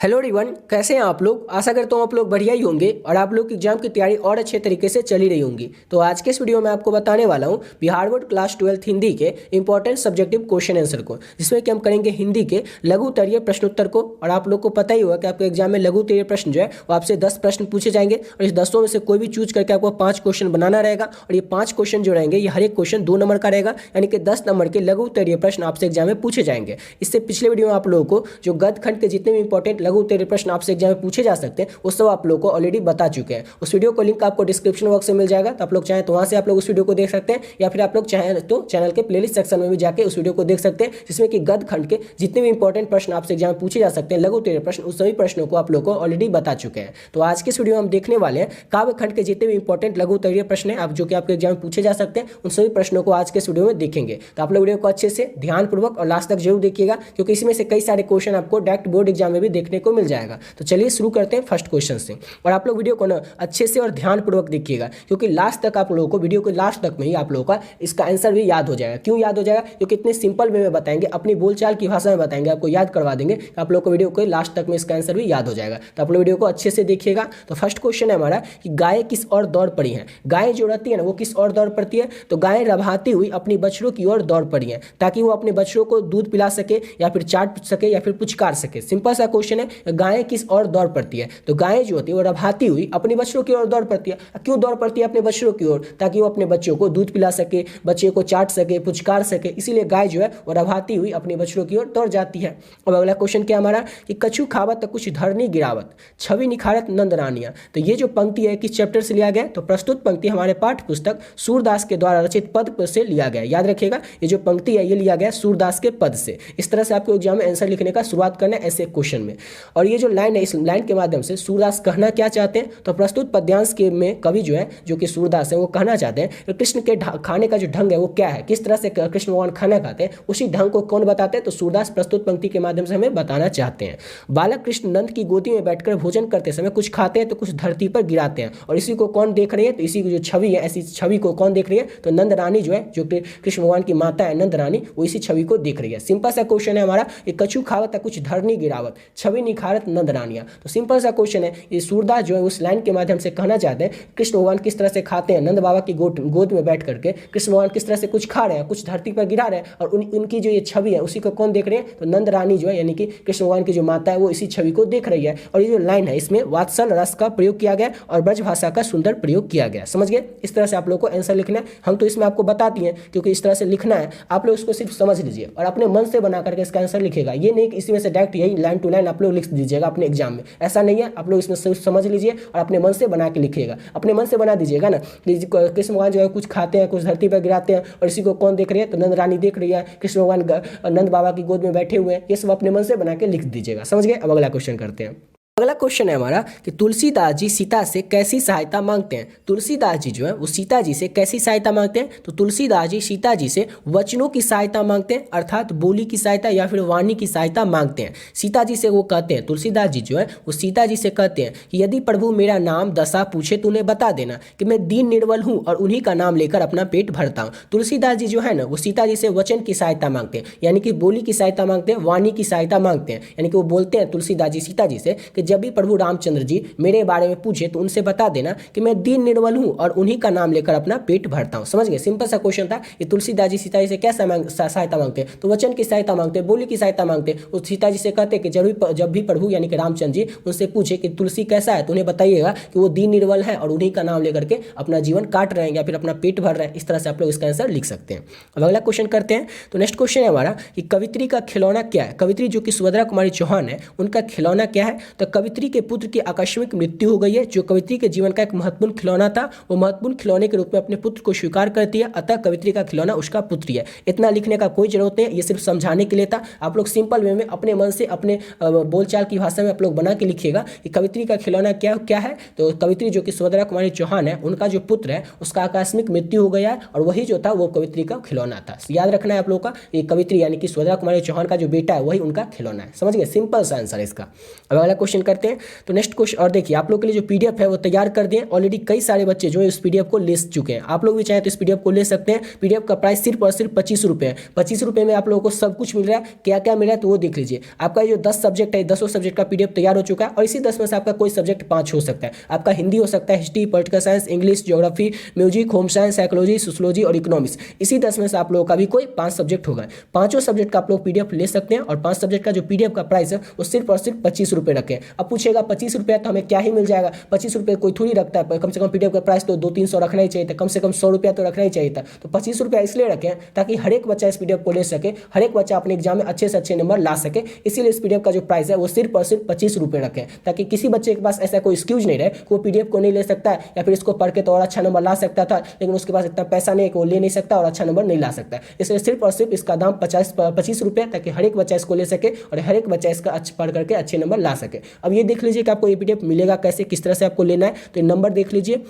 Hello everyone, कैसे हैं आप लोग। आशा करता हूँ आप लोग बढ़िया ही होंगे और आप लोग की एग्जाम की तैयारी और अच्छे तरीके से चली रही होंगी। तो आज के इस वीडियो में आपको बताने वाला हूँ बिहार बोर्ड क्लास 12 हिंदी के इंपॉर्टेंट सब्जेक्टिव क्वेश्चन आंसर को, जिसमें कि हम करेंगे हिंदी के लघु उत्तरीय प्रश्नोत्तर को। और आप लोग को पता ही होगा कि आपके एग्जाम में लघु उत्तरीय प्रश्न जो है वो आपसे 10 प्रश्न पूछे जाएंगे और इस 10 में से कोई भी चूज करके आपको 5 क्वेश्चन बनाना रहेगा। और ये 5 क्वेश्चन जो रहेंगे ये हर एक क्वेश्चन 2 नंबर का रहेगा, यानी कि 10 नंबर के लघु उत्तरीय प्रश्न आपसे एग्जाम में पूछे जाएंगे। इससे पिछले वीडियो में आप लोगों को जो गद्य खंड के जितने भी इंपॉर्टेंट लघु उत्तरीय प्रश्न आपसे एग्जाम में पूछे जा सकते हैं वो सब आप लोगों को ऑलरेडी बता चुके हैं। उस वीडियो को लिंक आपको डिस्क्रिप्शन बॉक्स में मिल जाएगा, तो आप लोग चाहें तो वहां से आप लोग उस वीडियो को देख सकते हैं, या फिर आप लोग चाहें तो चैनल के प्लेलिस्ट सेक्शन में भी जाके उस वीडियो को देख सकते हैं, जिसमें कि गद्य खंड के जितने भी इंपॉर्टेंट प्रश्न आपसे एग्जाम में पूछे जा सकते हैं लघु उत्तरीय प्रश्न, उस सभी प्रश्नों को आप लोग को ऑलरेडी बता चुके हैं। तो आज के इस वीडियो में हम देखने वाले हैं काव्य खंड के जितने भी इंपॉर्टेंट लघु उत्तरीय प्रश्न हैं आप जो कि आपके एग्जाम में पूछे जा सकते हैं, उन सभी प्रश्नों को आज के इस वीडियो में देखेंगे। तो आप लोग वीडियो को अच्छे से ध्यानपूर्वक और लास्ट तक जरूर देखिएगा, क्योंकि इसमें से कई सारे क्वेश्चन आपको डायरेक्ट बोर्ड एग्जाम में भी देखने को मिल जाएगा। तो चलिए शुरू करते हैं फर्स्ट क्वेश्चन से। और आप लोग वीडियो को ना अच्छे से और ध्यानपूर्वक देखिएगा, क्योंकि लास्ट तक आप लोगों को वीडियो के लास्ट तक में ही आप लोगों का इसका आंसर भी याद हो जाएगा। क्यों याद हो जाएगा? क्योंकि इतने सिंपल वे में बताएंगे, अपनी बोलचाल की भाषा में बताएंगे, आपको याद करवा देंगे। आप लोग को वीडियो के लास्ट तक में इसका आंसर भी याद हो जाएगा। तो आप लोग वीडियो को अच्छे से देखिएगा। तो फर्स्ट क्वेश्चन है हमारा कि गाय किस ओर दौड़ पड़ी है। गाय जो रहती है ना वो किस ओर दौड़ पड़ती है? तो गाय रभाती हुई अपनी बछड़ों की ओर दौड़ पड़ी है, ताकि वो अपने बछड़ों को दूध पिला सके या फिर चाट सके या फिर पुचकार सके। सिंपल सा क्वेश्चन है, गाय किस ओर दौड़ पड़ती है? तो गाय जो होती है वो रभाती हुई अपने बच्चों की ओर दौड़ पड़ती है। क्यों दौड़ पड़ती है अपने बच्चों की ओर? ताकि वो अपने बच्चों को दूध पिला सके, बच्चे को चाट सके, पुचकार सके। इसीलिए गाय जो है वो रभाती हुई अपने बच्चों की ओर दौड़ जाती है। अब अगला क्वेश्चन क्या हमारा कि कछु खावत कुछ धरनी गिरावत, छवि निखारत नंद रानिया। तो ये जो पंक्ति है किस चैप्टर से लिया गया? तो प्रस्तुत पंक्ति हमारे पाठ्य पुस्तक सूरदास के द्वारा रचित पद से लिया गया। याद रखिएगा, ये जो पंक्ति है ये लिया गया सूरदास के पद से। इस तरह से आपको एग्जाम में आंसर लिखने का शुरुआत करना है ऐसे क्वेश्चन में। और ये जो लाइन है, इस लाइन के माध्यम से सूरदास कहना क्या चाहते हैं? तो प्रस्तुत पद्यांश के में कवि जो है जो कि सूरदास है वो कहना चाहते हैं कि कृष्ण के खाने का जो ढंग है वो क्या है, किस तरह से कृष्ण भगवान खाना खाते हैं, उसी ढंग को कौन बताते हैं? तो सूरदास प्रस्तुत पंक्ति के माध्यम से हमें बताना चाहते हैं। बालक कृष्ण नंद की गोदी में बैठकर भोजन करते समय कुछ खाते हैं तो कुछ धरती पर गिराते हैं, और इसी को कौन देख रही है? तो इसी की जो छवि है, ऐसी छवि को कौन देख रही है? तो नंद रानी जो है, जो कृष्ण भगवान की माता है नंद रानी, वो इसी छवि को देख रही है। सिंपल सा क्वेश्चन है हमारा, कछु खावत कुछ धरनी गिरावत, छवि निखारत नंद रानिया। तो सिंपल सा क्वेश्चन है, ये सूरदास जो है उस लाइन के माध्यम से कहना चाहते हैं कृष्ण भगवान किस तरह से खाते हैं, नंद बाबा की गोद में बैठ करके कृष्ण भगवान किस तरह से कुछ खा रहे हैं, कुछ धरती पर गिरा रहे हैं, और उनकी जो ये छवि है उसी को कौन देख रहे हैं? तो नंद रानी जो है, यानी कि कृष्ण भगवान की जो माता है वो इसी छवि को देख रही है। और ये जो लाइन है इसमें वात्सल रस का प्रयोग किया गया और ब्रज भाषा का सुंदर प्रयोग किया गया। समझ गए? इस तरह से आप लोग को आंसर लिखना है। हम तो इसमें आपको बता दिए क्योंकि इस तरह से लिखना है, आप लोग इसको सिर्फ समझ लीजिए और अपने मन से बना करके इसका आंसर लिखेगा। ये नहीं कि इसी में से डायरेक्ट यही लाइन टू लाइन आप लोग लिख दीजिएगा अपने एग्जाम में, ऐसा नहीं है। आप लोग इसमें सिर्फ समझ लीजिए और अपने मन से बना के लिखिएगा। अपने मन से बना दीजिएगा ना कि कृष्ण भगवान जो है कुछ खाते हैं, कुछ धरती पर गिराते हैं, और इसी को कौन देख रही है? तो नंद रानी देख रही है, कृष्ण भगवान नंद बाबा की गोद में बैठे हुए हैं। ये सब अपने मन से बना के लिख दीजिएगा। समझ गए? अब अगला क्वेश्चन करते हैं। अगला क्वेश्चन है हमारा कि तुलसीदास जी सीता से कैसी सहायता मांगते हैं। तुलसीदास जी जो है वो सीता जी से कैसी सहायता मांगते हैं? तो तुलसीदास जी सीता जी से वचनों की सहायता मांगते हैं, अर्थात बोली की सहायता या फिर वाणी की सहायता मांगते हैं। सीता जी से वो कहते हैं, तुलसीदास जी जो है वो सीता जी से कहते हैं कि यदि प्रभु मेरा नाम दशा पूछे तो उन्हें बता देना कि मैं दीन निर्बल हूँ और उन्हीं का नाम लेकर अपना पेट भरता हूँ। तुलसीदास जी जो है ना वो सीता जी से वचन की सहायता मांगते हैं, यानी कि बोली की सहायता मांगते हैं, वाणी की सहायता मांगते हैं। यानी कि वो बोलते हैं तुलसीदास जी सीता जी से कि जब भी प्रभु रामचंद्र जी मेरे बारे में पूछे तो उनसे बता देना कि मैं दीन निर्बल हूं और उन्हीं का नाम लेकर अपना पेट भरता हूं। समझ गए? सिंपल सा क्वेश्चन था। ये तुलसीदास जी सीता जी से क्या सहायता मांगते हैं? तो वचन की सहायता मांगते हैं, बोली की सहायता मांगते हैं। उस सीता जी से कहते हैं कि जब भी प्रभु यानी कि रामचंद्र जी उनसे पूछे कि तुलसी कैसा है तो उन्हें बताइएगा कि वो दीन निर्बल है और उन्हीं का नाम लेकर के अपना जीवन काट रहे हैं या फिर अपना पेट भर रहे हैं। इस तरह से आप लोग इसका आंसर लिख सकते हैं। अब अगला क्वेश्चन करते हैं। तो नेक्स्ट क्वेश्चन है हमारा कि कवित्री का खिलौना क्या है। कवित्री जो कि सुभद्रा कुमारी चौहान है, उनका खिलौना क्या है? तो कवित्री के पुत्र की आकस्मिक मृत्यु हो गई है, जो कवित्री के जीवन का एक महत्वपूर्ण खिलौना था। वो महत्वपूर्ण खिलौने के रूप में अपने पुत्र को स्वीकार करती है, अतः कवित्री का खिलौना उसका पुत्र है। इतना लिखने का कोई जरूरत नहीं है, ये सिर्फ समझाने के लिए था। आप लोग सिंपल वे में अपने मन से अपने बोलचाल की भाषा में आप लोग बना के लिखिएगा कि कवित्री का खिलौना क्या है। तो कवित्री जो कि सुभद्रा कुमारी चौहान है, उनका जो पुत्र है उसका आकस्मिक मृत्यु हो गया है, और वही जो था वो कवित्री का खिलौना था। याद रखना है आप लोग का, ये कवित्री यानी कि सुभद्रा कुमारी चौहान का जो बेटा है वही उनका खिलौना है। समझ गए? सिंपल सा आंसर है इसका। अब अगला क्वेश्चन क्वेश्चन करते हैं। तो नेक्स्ट क्वेश्चन, और देखिए आप लोग के लिए जो पीडीएफ है वो तैयार कर दिए ऑलरेडी, कई सारे बच्चे जो है इस पीडीएफ को ले चुके हैं। आप लोग भी चाहें तो इस पीडीएफ को ले सकते हैं। पीडीएफ का प्राइस सिर्फ और सिर्फ 25 रुपये है। 25 रुपये में आप लोगों को सब कुछ मिल रहा है। क्या क्या मिल रहा है तो वो देख लीजिए। आपका जो 10 सब्जेक्ट है, 10 सब्जेक्ट का पीडीएफ तैयार हो चुका है, और इसी 10 में से आपका कोई सब्जेक्ट 5 हो सकता है। आपका हिंदी हो सकता है, history, political science, English, geography, music, home science, psychology, sociology और इकोनॉमिक्स। इसी 10 में से आप लोगों का भी कोई 5 सब्जेक्ट होगा। पांचों सब्जेक्ट का आप लोग पीडीएफ ले सकते हैं, और 5 सब्जेक्ट का जो पीडीएफ का प्राइस है वो सिर्फ और सिर्फ 25 रुपये रखें। अब पूछेगा 25 रुपये तो हमें क्या ही मिल जाएगा? 25 रुपये कोई थोड़ी रखता है। कम से कम पीडीएफ का प्राइस तो 200-300 रखना ही चाहिए था, कम से कम 100 रुपया तो रखना ही चाहिए था। तो 25 रुपया इसलिए रखें ताकि हर एक बच्चा इस पीडीएफ को ले सके, हर एक बच्चा अपने एग्जाम में अच्छे से अच्छे नंबर ला सके। इसीलिए इस पीडीएफ का जो प्राइस है वो सिर्फ और सिर्फ 25 रुपये रखें, ताकि किसी बच्चे के पास ऐसा कोई एक्सक्यूज नहीं रहे कि वो पीडीएफ को नहीं ले सकता है, या फिर इसको पढ़ के तो और अच्छा नंबर ला सकता था लेकिन उसके पास इतना पैसा नहीं है कि वो ले नहीं सकता और अच्छा नंबर नहीं ला सकता। इसलिए सिर्फ और सिर्फ इसका दाम 25 रुपये, ताकि हर एक बच्चा इसको ले सके और हर एक बच्चा इसका पढ़ करके अच्छे नंबर ला सके। अब ये देख लीजिए कि आपको ये पीडीएफ मिलेगा कैसे, किस तरह से आपको लेना है। तो ये नंबर देख लीजिए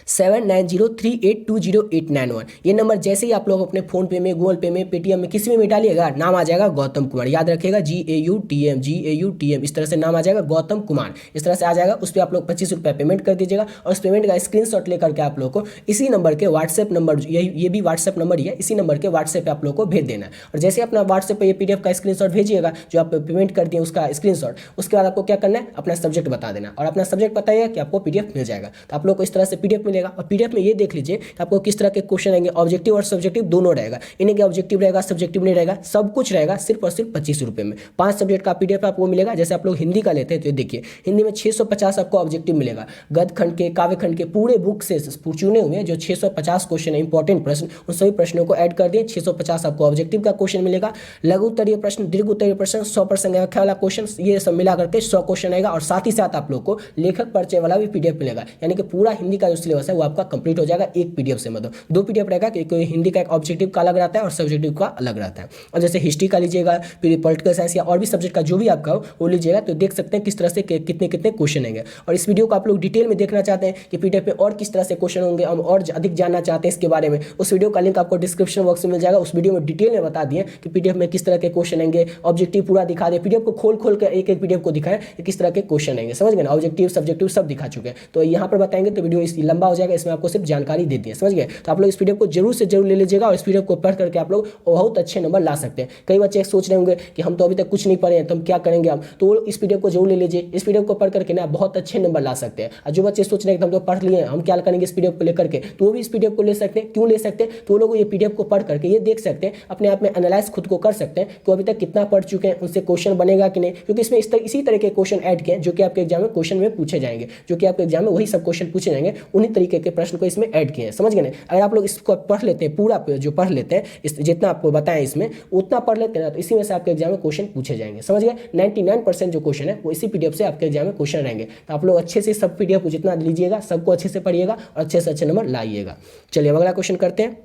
7903820891। ये नंबर जैसे ही आप लोग अपने फोन पे में, गूगल पे में, पेटीएम में, किसी में डालिएगा, नाम आ जाएगा गौतम कुमार। याद रखिएगा GAUTM, इस तरह से नाम आ जाएगा गौतम कुमार, इस तरह से आ जाएगा। उस पर आप लोग 25 रुपये पेमेंट कर दीजिएगा, और उस पेमेंट का स्क्रीनशॉट लेकर के आप लोग को इसी नंबर के व्हाट्सएप नंबर, ये भी व्हाट्सएप नंबर ही है, इसी नंबर के व्हाट्सएप पे आप लोग को भेज देना है। और जैसे अपना व्हाट्सएप पे ये पीडीएफ का स्क्रीनशॉट भेजिएगा, जो आप पेमेंट कर दिए उसका स्क्रीनशॉट, उसके बाद आपको क्या करना है, अपना सब्जेक्ट बता देना, और अपना सब्जेक्ट बताइए कि आपको पीडीएफ मिल जाएगा। तो आप लोग को इस तरह से पीडीएफ मिलेगा। और पीडीएफ में ये देख लीजिए कि आपको किस तरह के क्वेश्चन आएंगे, ऑब्जेक्टिव और सब्जेक्टिव दोनों रहेगा। इन्हें क्या ऑब्जेक्टिव रहेगा, सब्जेक्टिव नहीं रहेगा, सब कुछ रहेगा सिर्फ और सिर्फ 25 रुपये में। 5 सब्जेक्ट का पीडीएफ आपको मिलेगा। जैसे आप लोग हिंदी का लेते हैं तो देखिए हिंदी में 650 आपको ऑब्जेक्टिव मिलेगा, गद्य खंड के, काव्य खंड के, पूरे बुक से चुने हुए जो 650 क्वेश्चन है, इंपॉर्टेंट प्रश्न, उन सभी प्रश्नों को ऐड कर दिए। 650 आपको ऑब्जेक्टिव का क्वेश्चन मिलेगा। लघु उत्तरीय प्रश्न, दीर्घ उत्तरीय प्रश्न, 100% व्याख्या वाला क्वेश्चन, ये सब मिला करके 100 क्वेश्चन आएगा। और साथ ही साथ आप लोग को लेखक परिचय वाला भी पीडीएफ मिलेगा, यानी कि पूरा हिंदी का जो सिलेबस है वो आपका कंप्लीट हो जाएगा एक पीडीएफ से। मतलब 2 पीडीएफ रहेगा, क्योंकि हिंदी का एक ऑब्जेक्टिव का अलग रहता है और सब्जेक्टिव का अलग रहता है। और जैसे हिस्ट्री का लीजिएगा, फिर पॉलिटिकल साइंस या और भी सब्जेक्ट का जो भी आपका हो वो लीजिएगा, तो देख सकते हैं किस तरह से कितने कितने क्वेश्चन आएंगे। और इस वीडियो को आप लोग डिटेल में देखना चाहते हैं कि पीडीएफ में और किस तरह से क्वेश्चन होंगे, हम और अधिक जानना चाहते हैं इसके बारे में, उस वीडियो का लिंक आपको डिस्क्रिप्शन बॉक्स में मिल जाएगा। उस वीडियो में डिटेल में बता दिए कि पीडीएफ में किस तरह के क्वेश्चन आएंगे, ऑब्जेक्टिव पूरा दिखा दिए, पीडीएफ को खोल के एक पीडीएफ को दिखाएं कि किस तरह के क्वेश्चन आएंगे। समझ गए ना, ऑब्जेक्टिव सब्जेक्टिव सब दिखा चुके हैं। तो यहाँ पर बताएंगे तो वीडियो इस लंबा हो जाएगा, इसमें आपको सिर्फ जानकारी दे दी है। समझ गए? तो आप लोग इस पीडीएफ को जरूर से जरूर ले लीजिएगा, और इस पीडीएफ को पढ़ करके आप लोग बहुत अच्छे नंबर ला सकते हैं। कई बच्चे सोच रहे होंगे कि हम तो अभी तक कुछ नहीं पढ़े हैं तो हम क्या करेंगे हम, तो इस पीडीएफ को जरूर ले लीजिए। इस पीडीएफ को पढ़ करके ना बहुत अच्छे नंबर ला सकते हैं। और जो बच्चे सोच रहे हैं कि हम तो पढ़ लिए हम क्या करेंगे इस पीडीएफ को लेकर के, तो वो भी इस पीडीएफ को ले सकते हैं। क्यों ले सकते हैं? तो वो लोग ये पीडीएफ को पढ़ करके ये देख सकते हैं, अपने आप में एनालाइज खुद को कर सकते हैं कि अभी तक कितना पढ़ चुके हैं, उनसे क्वेश्चन बनेगा कि नहीं, क्योंकि इसमें इसी तरह के क्वेश्चन ऐड किए जो कि आपके एग्जाम में क्वेश्चन में पूछे जाएंगे, जो कि आपके एग्जाम में वही सब क्वेश्चन पूछे जाएंगे, उन्हीं तरीके के प्रश्न को इसमें ऐड किए हैं। समझ गए ना? अगर आप लोग इसको पढ़ लेते हैं, पूरा जो पढ़ लेते हैं, जितना आपको बताएं इसमें उतना पढ़ लेते हैं ना, तो इसी में से आपके एग्जाम में क्वेश्चन पूछे जाएंगे। समझ गए? 99% जो क्वेश्चन है वो इसी पीडीएफ से आपके एग्जाम में क्वेश्चन रहेंगे। तो आप लोग अच्छे से सब पीडीएफ जितना लीजिएगा सबको अच्छे से पढ़िएगा और अच्छे से अच्छे नंबर लाइएगा। चलिए अगला क्वेश्चन करते हैं।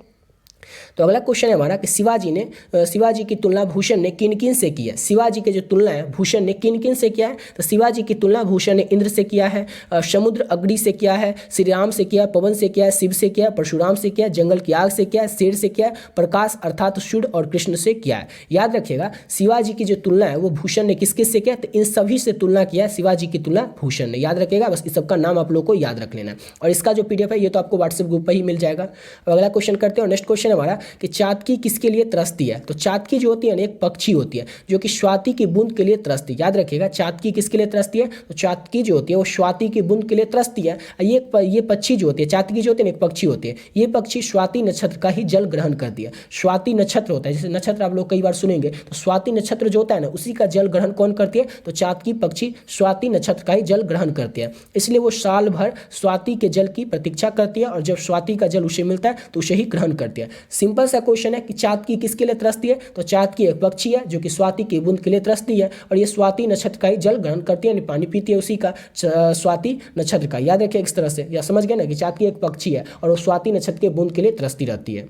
तो अगला क्वेश्चन है हमारा कि शिवाजी की तुलना भूषण ने किन किन से की है। शिवाजी की जो तुलना है भूषण ने किन किन से किया है, तो शिवाजी की तुलना भूषण ने इंद्र से किया है, समुद्र अग्नि से किया है, श्री राम से किया, पवन से किया, शिव से किया, परशुराम से किया, जंगल की आग से किया, शेर से किया, प्रकाश अर्थात सूर्य और कृष्ण से किया है। याद रखिएगा शिवाजी की जो तुलना है वो भूषण ने किस किस से किया, तो इन सभी से तुलना किया है शिवाजी की तुलना भूषण ने। याद रखिएगा, बस इस सबका नाम आप लोग को याद रख लेना है। और इसका जो पीडीएफ है ये तो आपको व्हाट्सएप ग्रुप पर ही मिल जाएगा। अब अगला क्वेश्चन करते हैं। और नेक्स्ट क्वेश्चन हमारा कि चातकी किसके लिए तरसती है। तो चातकी जो होती है ना एक पक्षी होती है जो कि स्वाति की बूंद के लिए तरसती है। याद रखिएगा चातकी किसके लिए तरसती है, तो चातकी जो होती है वो स्वाति की बूंद के लिए तरसती है। ये पक्षी जो होती है, चातकी जो होती है ना एक पक्षी होती है, ये पक्षी स्वाति नक्षत्र का ही जल ग्रहण करती है। स्वाति नक्षत्र होता है, जैसे नक्षत्र आप लोग कई बार सुनेंगे, तो स्वाति नक्षत्र जो होता है ना उसी का जल ग्रहण कौन करती है, तो चातकी पक्षी स्वाति नक्षत्र का ही जल ग्रहण करती है। इसलिए वो साल भर स्वाति के जल की प्रतीक्षा करती है, और जब स्वाति का जल उसे मिलता है तो उसे ही ग्रहण करती है। सिंपल सा क्वेश्चन है कि चातकी किसके लिए तरसती है, तो चातकी एक पक्षी है जो कि स्वाति की बूंद के लिए तरसती है, और ये स्वाति नक्षत्र का ही जल ग्रहण करती है, पानी पीती है उसी का, स्वाति नक्षत्र का। याद रखिए इस तरह से, या समझ गए ना कि चातकी एक पक्षी है और वो स्वाति नक्षत्र के बूंद के लिए तरसती रहती है।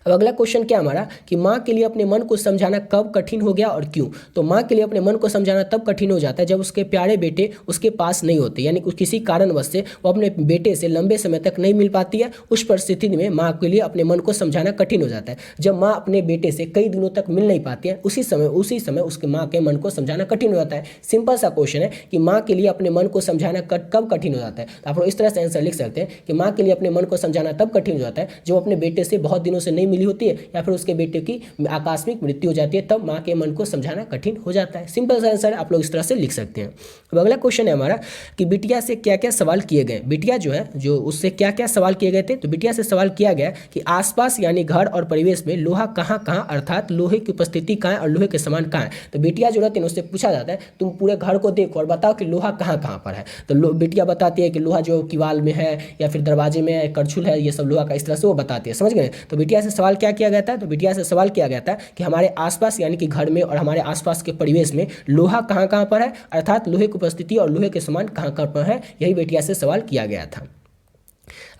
अब अगला क्वेश्चन क्या हमारा कि माँ के लिए अपने मन को समझाना कब कठिन हो गया और क्यों। तो माँ के लिए अपने मन को समझाना तब कठिन हो जाता है जब उसके प्यारे बेटे उसके पास नहीं होते, यानी किसी कारणवश से वो अपने बेटे से लंबे समय तक नहीं मिल पाती है। उस परिस्थिति में माँ के लिए अपने मन को समझाना कठिन हो जाता है। जब माँ अपने बेटे से कई दिनों तक मिल नहीं पाती है, उसी समय उसके माँ के मन को समझाना कठिन हो जाता है। सिंपल सा क्वेश्चन है कि माँ के लिए अपने मन को समझाना कब कठिन हो जाता है। तो आप लोग इस तरह से आंसर लिख सकते हैं कि माँ के लिए अपने मन को समझाना तब कठिन हो जाता है जब अपने बेटे से बहुत दिनों से नहीं मिली होती है या फिर उसके बेटे की आकस्मिक मृत्यु हो जाती है, तब माँ के मन को समझाना कठिन हो जाता है। सिंपल सा आंसर आप लोग इस तरह से लिख सकते हैं। अब अगला क्वेश्चन है हमारा कि बिटिया से क्या क्या सवाल किए गए। बिटिया जो है जो उससे क्या क्या सवाल किए गए थे। तो बिटिया से सवाल किया गया कि आसपास यानी घर और परिवेश में लोहा कहाँ कहाँ, अर्थात लोहे की उपस्थिति कहाँ है और लोहे के समान कहाँ है। तो बिटिया जो रहती है उससे पूछा जाता है तुम पूरे घर को देखो और बताओ कि लोहा कहाँ कहाँ पर है। तो बिटिया बताती है कि लोहा जो किवाल में है या फिर दरवाजे में है, करछुल है, ये सब लोहा का, इस तरह से वो बताती है। समझ गए। तो बिटिया से सवाल क्या किया गया था। तो बिटिया से सवाल किया गया था कि हमारे आसपास यानी कि घर में और हमारे आसपास के परिवेश में लोहा कहाँ कहाँ पर है, अर्थात लोहे की उपस्थिति और लोहे के समान कहाँ कहाँ पर है, यही बिटिया से सवाल किया गया था।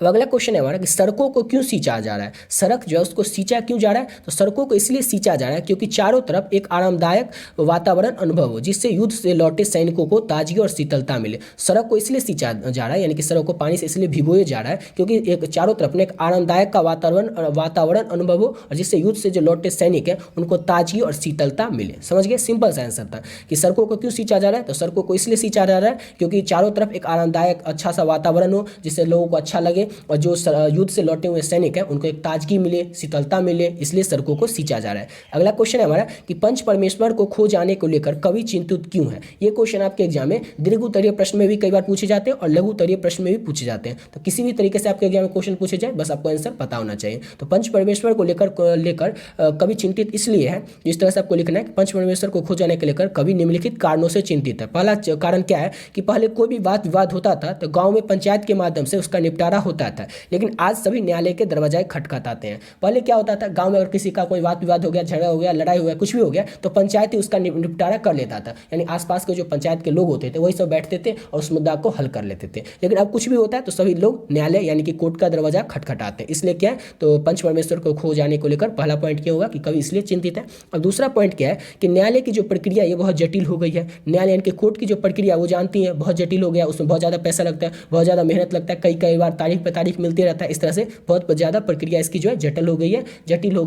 अब अगला क्वेश्चन है हमारा कि सड़कों को क्यों सींचा जा रहा है। सड़क जो है उसको सींचा क्यों जा रहा है। तो सड़कों को इसलिए सींचा जा रहा है क्योंकि चारों तरफ एक आरामदायक वातावरण अनुभव हो, जिससे युद्ध से लौटे सैनिकों को ताजगी और शीतलता मिले। सड़क को इसलिए सींचा जा रहा है, यानी कि सड़क को पानी से इसलिए भिगोया जा रहा है क्योंकि एक चारों तरफ में एक आरामदायक का वातावरण अनुभव हो और जिससे युद्ध से जो लौटे सैनिक हैं उनको ताजगी और शीतलता मिले। समझ गए। सिंपल सा आंसर था कि सड़कों को क्यों सींचा जा रहा है। तो सड़कों को इसलिए सींचा जा रहा है क्योंकि चारों तरफ एक आरामदायक अच्छा सा वातावरण हो जिससे लोगों को अच्छा लगे और जो युद्ध से लौटे हुए सैनिक हैं उनको एक ताजगी मिले, शीतलता मिले, इसलिए सड़कों को सींचा जा रहा है। अगला क्वेश्चन है हमारा कि पंच परमेश्वर को खो जाने को लेकर कवि चिंतित क्यों है। ये क्वेश्चन आपके एग्जाम में दीर्घ उत्तरीय प्रश्न में भी कई बार पूछे जाते हैं और लघु उत्तरीय प्रश्न में भी पूछे जाते हैं। तो किसी भी तरीके से आपके एग्जाम में क्वेश्चन पूछे जाए, बस आपको आंसर पता होना चाहिए। तो पंच परमेश्वर को लेकर कवि चिंतित इसलिए है, जिस तरह से आपको लिखना है कि पंच परमेश्वर को खो जाने को लेकर कवि निम्नलिखित कारणों से चिंतित है। पहला कारण क्या है कि पहले कोई भी वाद विवाद होता था तो गाँव में पंचायत के माध्यम से उसका निपटारा होता था, लेकिन आज सभी न्यायालय के दरवाजे खटखटाते हैं। पहले क्या होता था, गांव में अगर किसी का कोई वाद विवाद हो गया, झगड़ा हो गया, लड़ाई हो गया, कुछ भी हो गया तो पंचायत ही उसका निपटारा कर लेता था। यानी आसपास के जो पंचायत के लोग होते थे वही सब बैठते थे और उस मुद्दा को हल कर लेते थे। लेकिन अब कुछ भी होता है तो सभी लोग न्यायालय यानी कि कोर्ट का दरवाजा खटखटाते हैं। इसलिए क्या है, तो पंच परमेश्वर को खो जाने को लेकर पहला पॉइंट क्या होगा कि कवि इसलिए चिंतित है। और दूसरा पॉइंट क्या है कि न्यायालय की जो प्रक्रिया ये बहुत जटिल हो गई है। न्यायालय यानी कि कोर्ट की जो प्रक्रिया वो जानती है बहुत जटिल हो गया, उसमें बहुत ज़्यादा पैसा लगता है, बहुत ज़्यादा मेहनत लगता है, कई बार तारीख पे तारीख मिलती रहता है। इस तरह से बहुत ज़्यादा प्रक्रिया इसकी जो है जटिल हो गई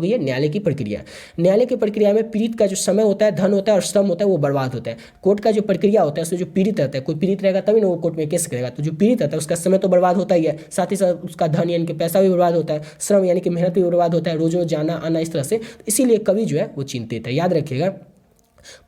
है न्यायालय की प्रक्रिया। न्यायालय की प्रक्रिया में पीड़ित का जो समय होता है, धन होता है और श्रम होता है वो बर्बाद होता है। कोर्ट का जो प्रक्रिया होता है उसमें जो पीड़ित रहता है, कोई पीड़ित रहेगा तभी ना वो कोर्ट में केस करेगा, तो जो पीड़ित रहता है उसका समय तो बर्बाद होता ही है, साथ ही साथ उसका धन यानी कि पैसा भी बर्बाद होता है, श्रम यानी कि मेहनत भी बर्बाद होता है, रोज रोज जाना आना, इस तरह से। इसीलिए कवि जो है वो चिंतित है। याद रखिएगा,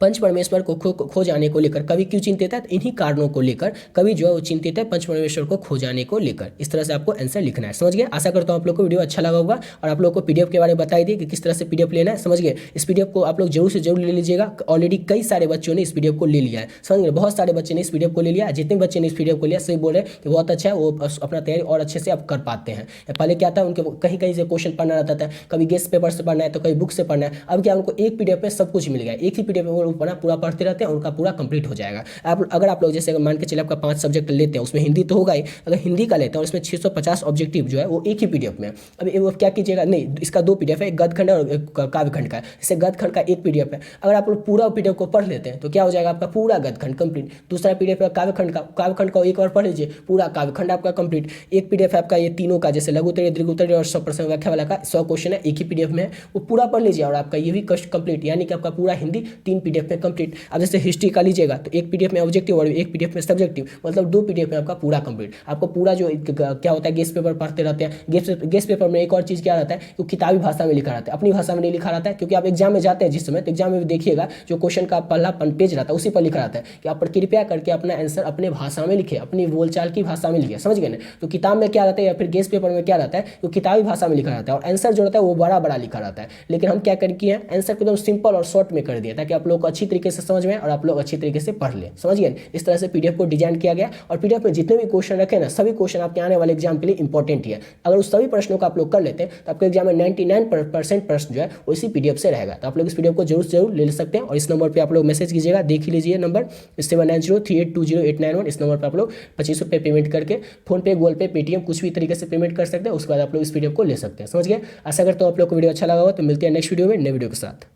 पंच परमेश्वर को खो जाने को लेकर कवि क्यों चिंतित है, तो इन्हीं कारणों को लेकर कवि जो है वो चिंतित है, पंच परमेश्वर को खो जाने को लेकर। इस तरह से आपको आंसर लिखना है। समझ गए। आशा करता हूँ आप लोग को वीडियो अच्छा लगा होगा और आप लोग को पीडीएफ के बारे में बताई दी कि किस तरह से पीडीएफ लेना है। समझ गए। इस पीडीएफ को आप लोग जरूर से जरूर ले लीजिएगा। ऑलरेडी कई सारे बच्चों ने इस पीडीएफ को ले लिया है। समझ गए। बहुत सारे बच्चे ने इस पीडीएफ को ले लिया। जितने बच्चे ने इस पीडीएफ को लिया सही बोल रहे हैं कि बहुत अच्छा है, वो अपना तैयारी और अच्छे से आप कर पाते हैं। पहले क्या था, उनके कहीं कहीं से क्वेश्चन पढ़ना रहता था, कभी गेस्ट पेपर से पढ़ना है तो कभी बुक से पढ़ना है। अब क्या उनको एक पीडीएफ में सब कुछ मिल गया, एक ही पीडीएफ में वो पूरा पढ़ते रहते हैं, उनका पूरा कंप्लीट हो जाएगा। अगर आप लोग जैसे अगर मान के चले आपका 5 सब्जेक्ट लेते हैं, उसमें हिंदी तो होगा ही, अगर हिंदी का लेते हैं और इसमें 650 ऑब्जेक्टिव जो है वो एक ही पीडीएफ में। अब वो क्या कीजिएगा, नहीं इसका 2 पीडीएफ है, एक गद्यखंड और एक काव्यखंड का। जैसे गद्यखंड का एक पीडीएफ है, अगर आप लोग पूरा पीडीएफ को पढ़ लेते हैं तो क्या हो जाएगा, आपका पूरा गद्यखंड कंप्लीट। दूसरा पीडीएफ है काव्यखंड का एक बार पढ़ लीजिए, पूरा काव्यखंड आपका कंप्लीट। एक पीडीएफ है आपका ये तीनों का, जैसे लघु उत्तरीय, दीर्घ उत्तरीय और 100% व्याख्या वाला का 100 क्वेश्चन है, एक ही पीडीएफ में है, वो पूरा पढ़ लीजिए और आपका ये भी कष्ट कंप्लीट, यानी कि आपका पूरा हिंदी 3 पीडीएफ में कंप्लीट। अब जैसे हिस्ट्री का लीजिएगा तो एक पीडीएफ में ऑब्जेक्टिव और एक पीडीएफ में सब्जेक्टिव, मतलब 2 पीडीएफ में आपका पूरा कंप्लीट। आपको पूरा जो क्या होता है, गेस्ट पेपर पढ़ते रहते हैं, गेस्ट पेपर में एक और चीज़ क्या रहता है, वो किताबी भाषा में लिखा रहता है, अपनी भाषा में नहीं लिखा रहता है। क्योंकि आप एग्जाम में जाते हैं जिस समय, तो एग्जाम में भी देखिएगा जो क्वेश्चन का पहला पेज रहता है उसी पर लिखा रहता है कि आप कृपया करके अपना आंसर अपने भाषा में लिखे, अपनी बोलचाल की भाषा में लिखे। समझ गए ना। तो किताब में क्या रहता है या फिर गेस्ट पेपर में क्या रहता है, वो किताबी भाषा में लिखा रहता है और आंसर जो रहता है वो बड़ा बड़ा लिखा रहता है। लेकिन हम क्या करके हैं, आंसर को एकदम सिंपल और शॉर्ट में कर दिया ताकि आप आप लोग को अच्छी तरीके से समझ में आए और आप लोग अच्छी तरीके से पढ़ लें। समझ गए? इस तरह से पीडीएफ को डिजाइन किया गया और पीडीएफ में जितने भी क्वेश्चन रखे ना, सभी क्वेश्चन आपके आने वाले एग्जाम के लिए इंपॉर्टेंट ही है। अगर उस सभी प्रश्नों को आप लोग कर लेते हैं तो आपके एग्जाम में 99% प्रश्न जो है वो इसी पीडीएफ से रहेगा। तो आप लोग इस पीडीएफ को जरूर ले सकते हैं और इस नंबर पर आप लोग मैसेज कीजिएगा, देख ही लीजिए नंबर 7903820891। इस नंबर पर आप लोग 25 रुपये पेमेंट करके फोन पे, गूगल पे, पेटीएम कुछ भी तरीके से पेमेंट कर सकते हैं। उसके बाद आप लोग इस पीडीएफ को ले सकते हैं। समझ गए? आशा करता हूँ आप लोग को वीडियो अच्छा लगा होगा। तो मिलते हैं नेक्स्ट वीडियो में नए वीडियो के साथ।